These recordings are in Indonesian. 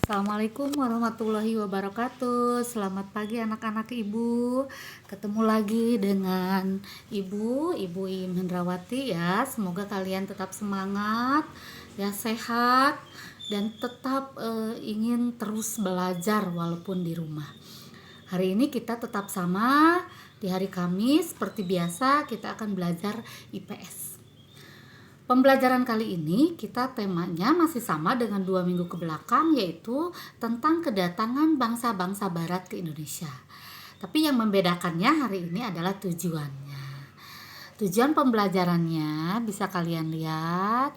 Assalamualaikum warahmatullahi wabarakatuh. Selamat pagi anak-anak ibu. Ketemu lagi dengan ibu Im Hendrawati ya. Semoga kalian tetap semangat, ya sehat dan tetap ingin terus belajar walaupun di rumah. Hari ini kita tetap sama di hari Kamis seperti biasa kita akan belajar IPS. Pembelajaran kali ini kita temanya masih sama dengan 2 minggu ke belakang, yaitu tentang kedatangan bangsa-bangsa barat ke Indonesia. Tapi yang membedakannya hari ini adalah tujuannya. Tujuan pembelajarannya bisa kalian lihat.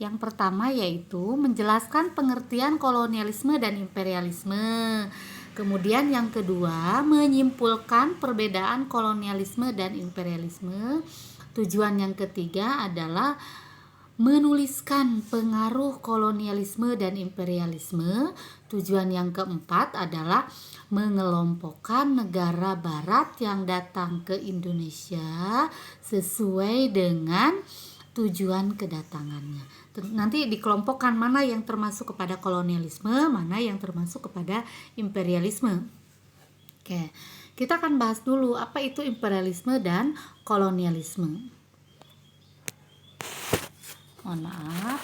Yang pertama yaitu menjelaskan pengertian kolonialisme dan imperialisme. Kemudian yang kedua menyimpulkan perbedaan kolonialisme dan imperialisme. Tujuan yang ketiga adalah menuliskan pengaruh kolonialisme dan imperialisme. Tujuan yang keempat adalah mengelompokkan negara barat yang datang ke Indonesia sesuai dengan tujuan kedatangannya. Nanti dikelompokkan mana yang termasuk kepada kolonialisme, mana yang termasuk kepada imperialisme. Oke. Kita akan bahas dulu apa itu imperialisme dan kolonialisme. Mohon maaf.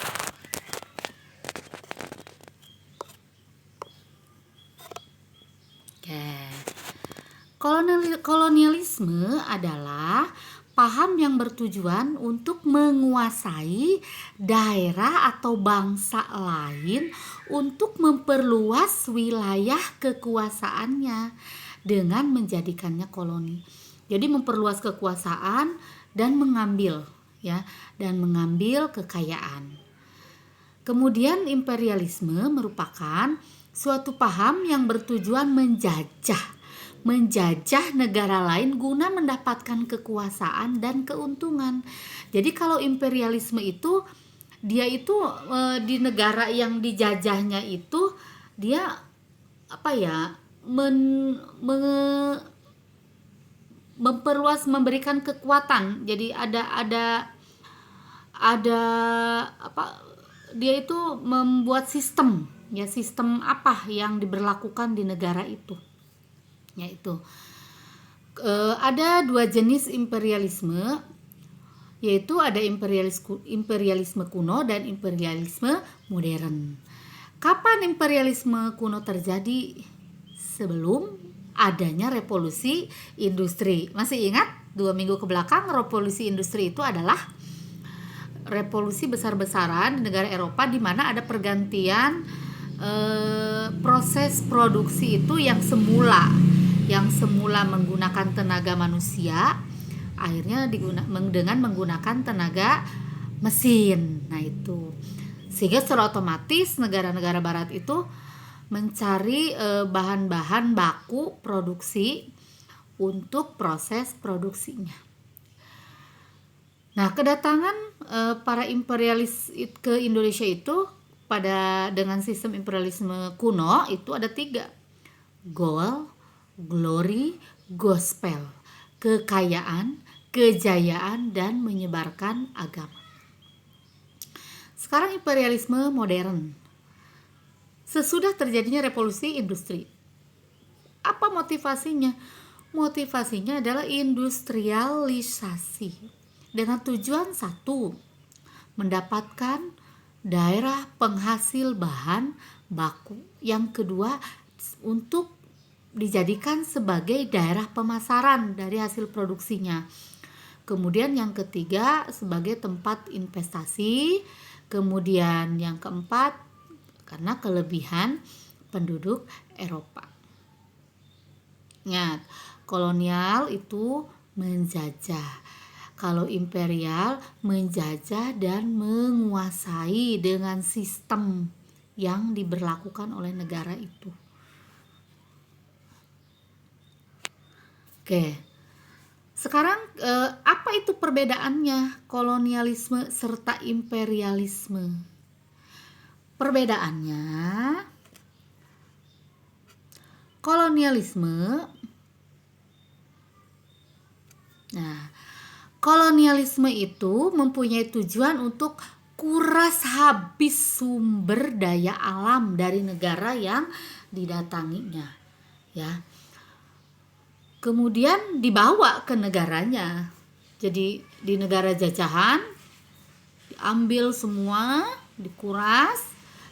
Oke. Kolonialisme adalah paham yang bertujuan untuk menguasai daerah atau bangsa lain untuk memperluas wilayah kekuasaannya dengan menjadikannya koloni. Jadi memperluas kekuasaan dan mengambil kekayaan. Kemudian imperialisme merupakan suatu paham yang bertujuan menjajah negara lain guna mendapatkan kekuasaan dan keuntungan. Jadi kalau imperialisme itu dia itu di negara yang dijajahnya itu dia memperluas, memberikan kekuatan. Jadi dia itu membuat sistem apa yang diberlakukan di negara itu, yaitu ada 2 jenis imperialisme, yaitu ada imperialisme kuno dan imperialisme modern. Kapan imperialisme kuno terjadi? Sebelum adanya revolusi industri. Masih ingat 2 minggu ke belakang revolusi industri itu adalah revolusi besar-besaran di negara Eropa di mana ada pergantian proses produksi itu yang semula menggunakan tenaga manusia akhirnya dengan menggunakan tenaga mesin. Nah itu sehingga secara otomatis negara-negara barat itu mencari bahan-bahan baku produksi untuk proses produksinya. Nah, kedatangan para imperialis ke Indonesia itu dengan sistem imperialisme kuno itu ada 3. Goal, glory, gospel. Kekayaan, kejayaan, dan menyebarkan agama. Sekarang imperialisme modern. Sesudah terjadinya revolusi industri. Apa motivasinya? Motivasinya adalah industrialisasi dengan tujuan 1, mendapatkan daerah penghasil bahan baku. Yang kedua, untuk dijadikan sebagai daerah pemasaran dari hasil produksinya. Kemudian yang ketiga sebagai tempat investasi. Kemudian yang keempat karena kelebihan penduduk Eropa. Ingat, kolonial itu menjajah. Kalau imperial menjajah dan menguasai dengan sistem yang diberlakukan oleh negara itu. Oke. Sekarang apa itu perbedaannya kolonialisme serta imperialisme? Perbedaannya, kolonialisme itu mempunyai tujuan untuk kuras habis sumber daya alam dari negara yang didatanginya, ya. Kemudian dibawa ke negaranya. Jadi di negara jajahan diambil semua, dikuras,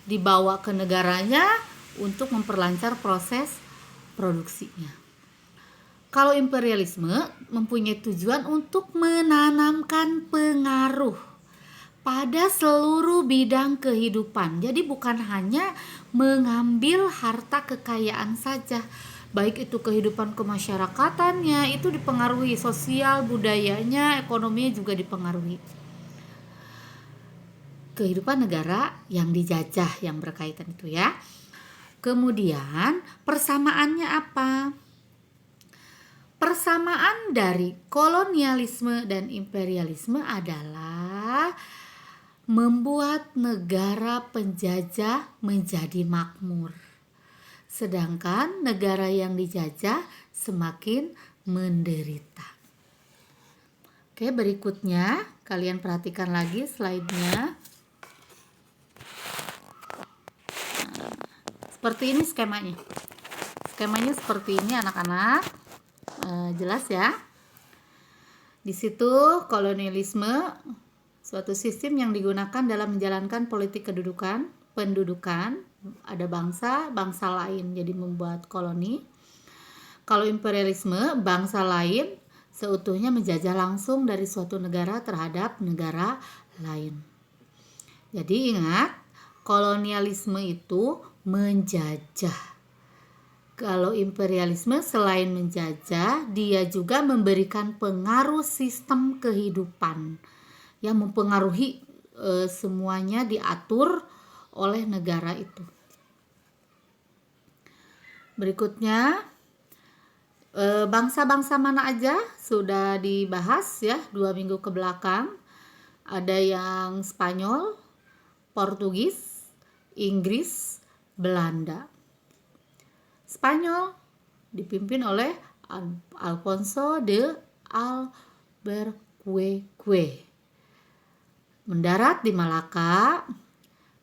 dibawa ke negaranya untuk memperlancar proses produksinya. Kalau imperialisme mempunyai tujuan untuk menanamkan pengaruh pada seluruh bidang kehidupan. Jadi bukan hanya mengambil harta kekayaan saja, baik itu kehidupan kemasyarakatannya, itu dipengaruhi, sosial, budayanya, ekonominya juga dipengaruhi. Kehidupan negara yang dijajah yang berkaitan itu, ya. Kemudian persamaannya apa? Persamaan dari kolonialisme dan imperialisme adalah membuat negara penjajah menjadi makmur, sedangkan negara yang dijajah semakin menderita. Oke, berikutnya kalian perhatikan lagi slide-nya. Seperti ini skemanya. Skemanya seperti ini anak-anak. Jelas ya. Di situ kolonialisme suatu sistem yang digunakan dalam menjalankan politik pendudukan, ada bangsa lain jadi membuat koloni. Kalau imperialisme, bangsa lain seutuhnya menjajah langsung dari suatu negara terhadap negara lain. Jadi ingat, kolonialisme itu menjajah. Kalau imperialisme selain menjajah, dia juga memberikan pengaruh sistem kehidupan yang mempengaruhi semuanya diatur oleh negara itu. Berikutnya, bangsa-bangsa mana aja sudah dibahas ya 2 minggu ke belakang. Ada yang Spanyol, Portugis, Inggris, Belanda. Spanyol dipimpin oleh Alfonso de Albuquerque. Mendarat di Malaka,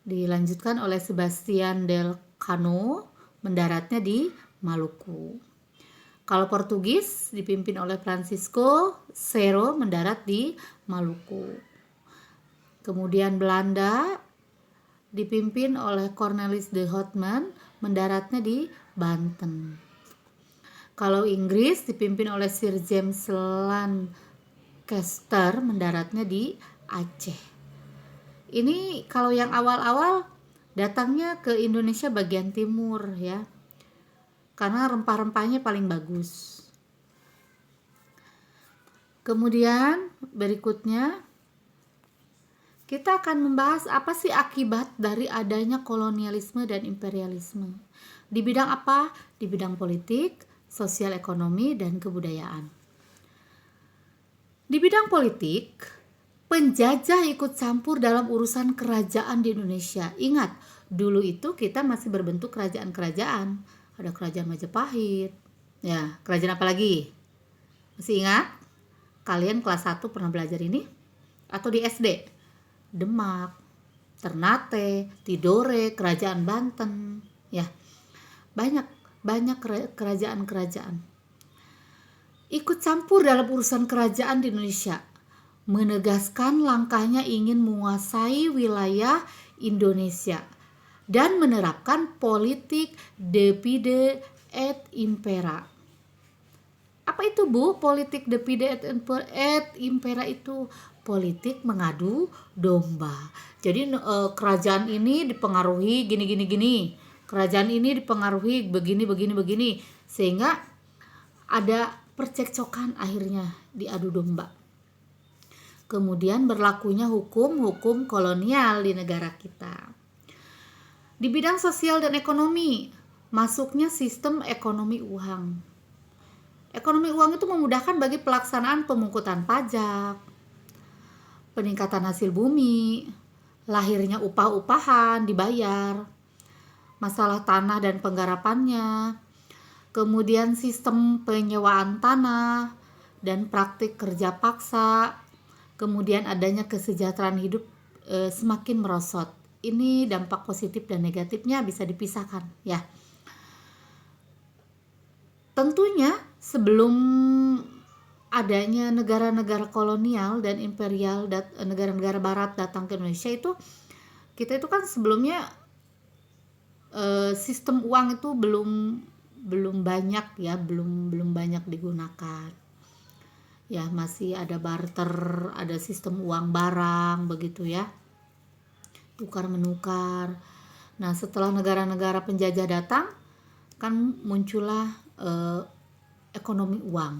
dilanjutkan oleh Sebastian del Cano, mendaratnya di Maluku. Kalau Portugis dipimpin oleh Francisco Serro, mendarat di Maluku. Kemudian Belanda dipimpin oleh Cornelis de Houtman, mendaratnya di Banten. Kalau Inggris dipimpin oleh Sir James Lancaster, mendaratnya di Aceh. Ini kalau yang awal-awal datangnya ke Indonesia bagian timur ya, karena rempah-rempahnya paling bagus. Kemudian berikutnya kita akan membahas apa sih akibat dari adanya kolonialisme dan imperialisme. Di bidang apa? Di bidang politik, sosial ekonomi, dan kebudayaan. Di bidang politik, penjajah ikut campur dalam urusan kerajaan di Indonesia. Ingat, dulu itu kita masih berbentuk kerajaan-kerajaan. Ada kerajaan Majapahit. Ya, kerajaan apa lagi? Masih ingat? Kalian kelas 1 pernah belajar ini? Atau di SD? Demak, Ternate, Tidore, Kerajaan Banten, ya. Banyak kerajaan-kerajaan. Ikut campur dalam urusan kerajaan di Indonesia, menegaskan langkahnya ingin menguasai wilayah Indonesia dan menerapkan politik divide et impera. Apa itu Bu? Politik divide et impera itu politik mengadu domba. Jadi kerajaan ini dipengaruhi gini. Kerajaan ini dipengaruhi begini. Sehingga ada percekcokan akhirnya diadu domba. Kemudian berlakunya hukum kolonial di negara kita. Di bidang sosial dan ekonomi, masuknya sistem ekonomi uang. Ekonomi uang itu memudahkan bagi pelaksanaan pemungkutan pajak, peningkatan hasil bumi, lahirnya upah-upahan dibayar, masalah tanah dan penggarapannya, kemudian sistem penyewaan tanah dan praktik kerja paksa, kemudian adanya kesejahteraan hidup semakin merosot. Ini dampak positif dan negatifnya bisa dipisahkan ya. Tentunya sebelum adanya negara-negara kolonial dan imperial, negara-negara barat datang ke Indonesia itu, kita itu kan sebelumnya sistem uang itu belum banyak ya, belum banyak digunakan. Ya, masih ada barter, ada sistem uang barang begitu ya. Tukar menukar. Nah, setelah negara-negara penjajah datang, kan muncullah ekonomi uang.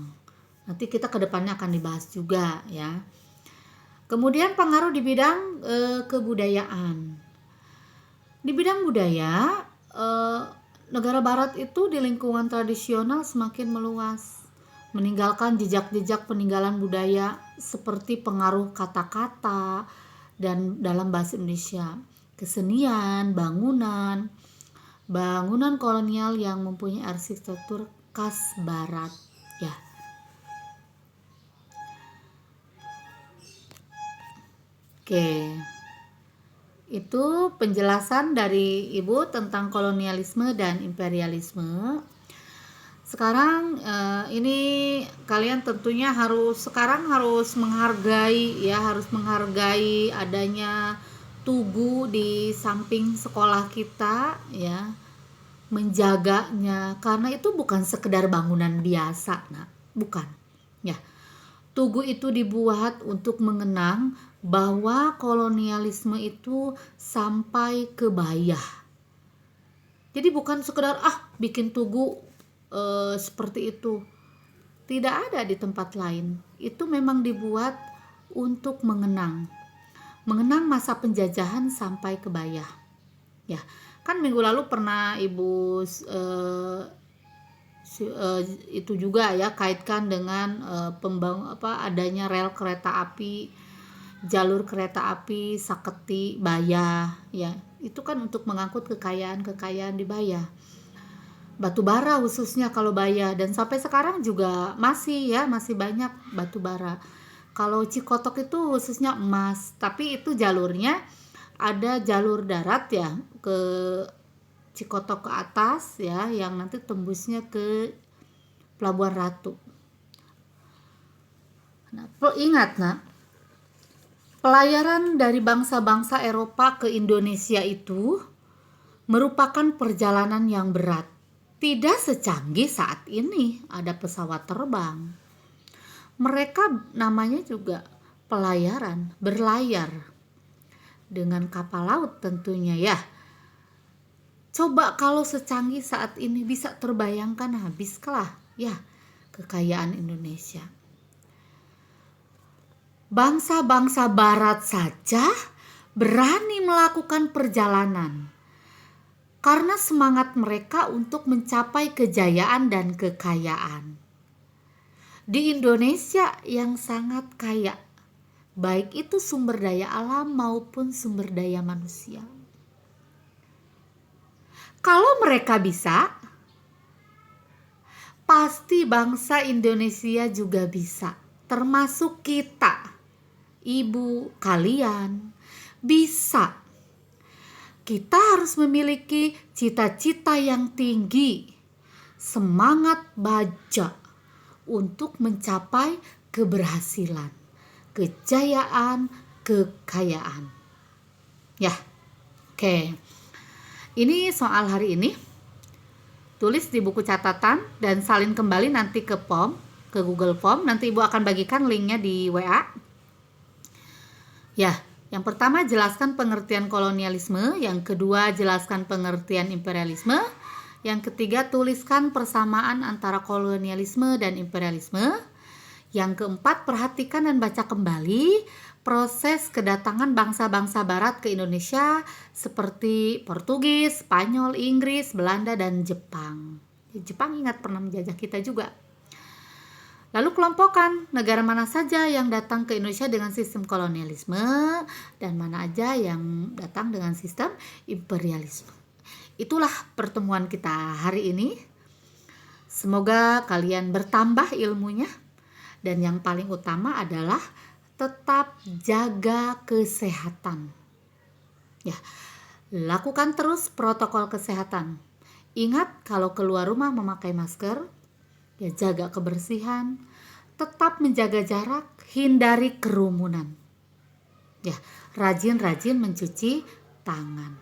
Nanti kita ke depannya akan dibahas juga ya. Kemudian pengaruh di bidang kebudayaan. Di bidang budaya, negara barat itu di lingkungan tradisional semakin meluas, meninggalkan jejak-jejak peninggalan budaya seperti pengaruh kata-kata dan dalam bahasa Indonesia, kesenian, bangunan kolonial yang mempunyai arsitektur khas barat ya. Oke. Itu penjelasan dari Ibu tentang kolonialisme dan imperialisme. Sekarang ini kalian tentunya sekarang harus menghargai adanya tugu di samping sekolah kita ya, menjaganya, karena itu bukan sekedar bangunan biasa, bukan ya. Tugu itu dibuat untuk mengenang bahwa kolonialisme itu sampai ke Bayah. Jadi bukan sekedar bikin tugu seperti itu. Tidak ada di tempat lain. Itu memang dibuat untuk mengenang masa penjajahan sampai ke Bayah. Ya, kan minggu lalu pernah Ibu itu juga ya, kaitkan dengan adanya rel kereta api, jalur kereta api Saketi Bayah ya. Itu kan untuk mengangkut kekayaan di Bayah, batu bara khususnya kalau Bayah, dan sampai sekarang juga masih banyak batu bara. Kalau Cikotok itu khususnya emas, tapi itu jalurnya ada jalur darat ya ke Cikotok ke atas ya, yang nanti tembusnya ke Pelabuhan Ratu. Nah, ingat pelayaran dari bangsa-bangsa Eropa ke Indonesia itu merupakan perjalanan yang berat. Tidak secanggih saat ini ada pesawat terbang. Mereka namanya juga pelayaran, berlayar dengan kapal laut tentunya ya. Coba kalau secanggih saat ini, bisa terbayangkan habiskah ya kekayaan Indonesia. Bangsa-bangsa barat saja berani melakukan perjalanan karena semangat mereka untuk mencapai kejayaan dan kekayaan. Di Indonesia yang sangat kaya, baik itu sumber daya alam maupun sumber daya manusia. Kalau mereka bisa, pasti bangsa Indonesia juga bisa, termasuk kita, ibu kalian, bisa. Kita harus memiliki cita-cita yang tinggi, semangat baja untuk mencapai keberhasilan, kejayaan, kekayaan. Ya, oke. Ini soal hari ini. Tulis di buku catatan dan salin kembali nanti ke Google Form. Nanti Ibu akan bagikan linknya di WA. Ya, yang pertama jelaskan pengertian kolonialisme, yang kedua jelaskan pengertian imperialisme, yang ketiga tuliskan persamaan antara kolonialisme dan imperialisme, yang keempat perhatikan dan baca kembali proses kedatangan bangsa-bangsa barat ke Indonesia seperti Portugis, Spanyol, Inggris, Belanda, dan Jepang. Jepang ingat pernah menjajah kita juga. Lalu kelompokkan negara mana saja yang datang ke Indonesia dengan sistem kolonialisme dan mana aja yang datang dengan sistem imperialisme. Itulah pertemuan kita hari ini. Semoga kalian bertambah ilmunya, dan yang paling utama adalah tetap jaga kesehatan. Ya, lakukan terus protokol kesehatan. Ingat kalau keluar rumah memakai masker, ya jaga kebersihan, tetap menjaga jarak, hindari kerumunan. Ya, rajin-rajin mencuci tangan.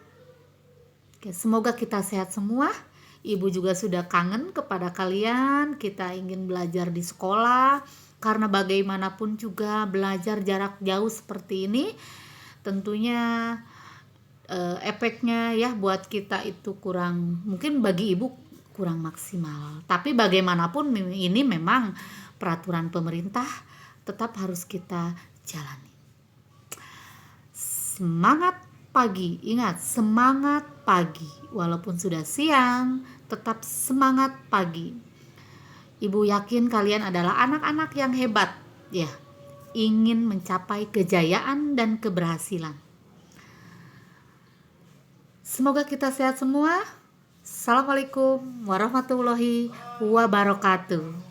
Oke, semoga kita sehat semua. Ibu juga sudah kangen kepada kalian. Kita ingin belajar di sekolah karena bagaimanapun juga belajar jarak jauh seperti ini tentunya efeknya ya buat kita itu kurang, mungkin bagi ibu kurang maksimal. Tapi bagaimanapun ini memang peraturan pemerintah tetap harus kita jalani. Semangat pagi, ingat semangat pagi. Walaupun sudah siang, tetap semangat pagi. Ibu yakin kalian adalah anak-anak yang hebat, ya, ingin mencapai kejayaan dan keberhasilan. Semoga kita sehat semua. Assalamualaikum warahmatullahi wabarakatuh.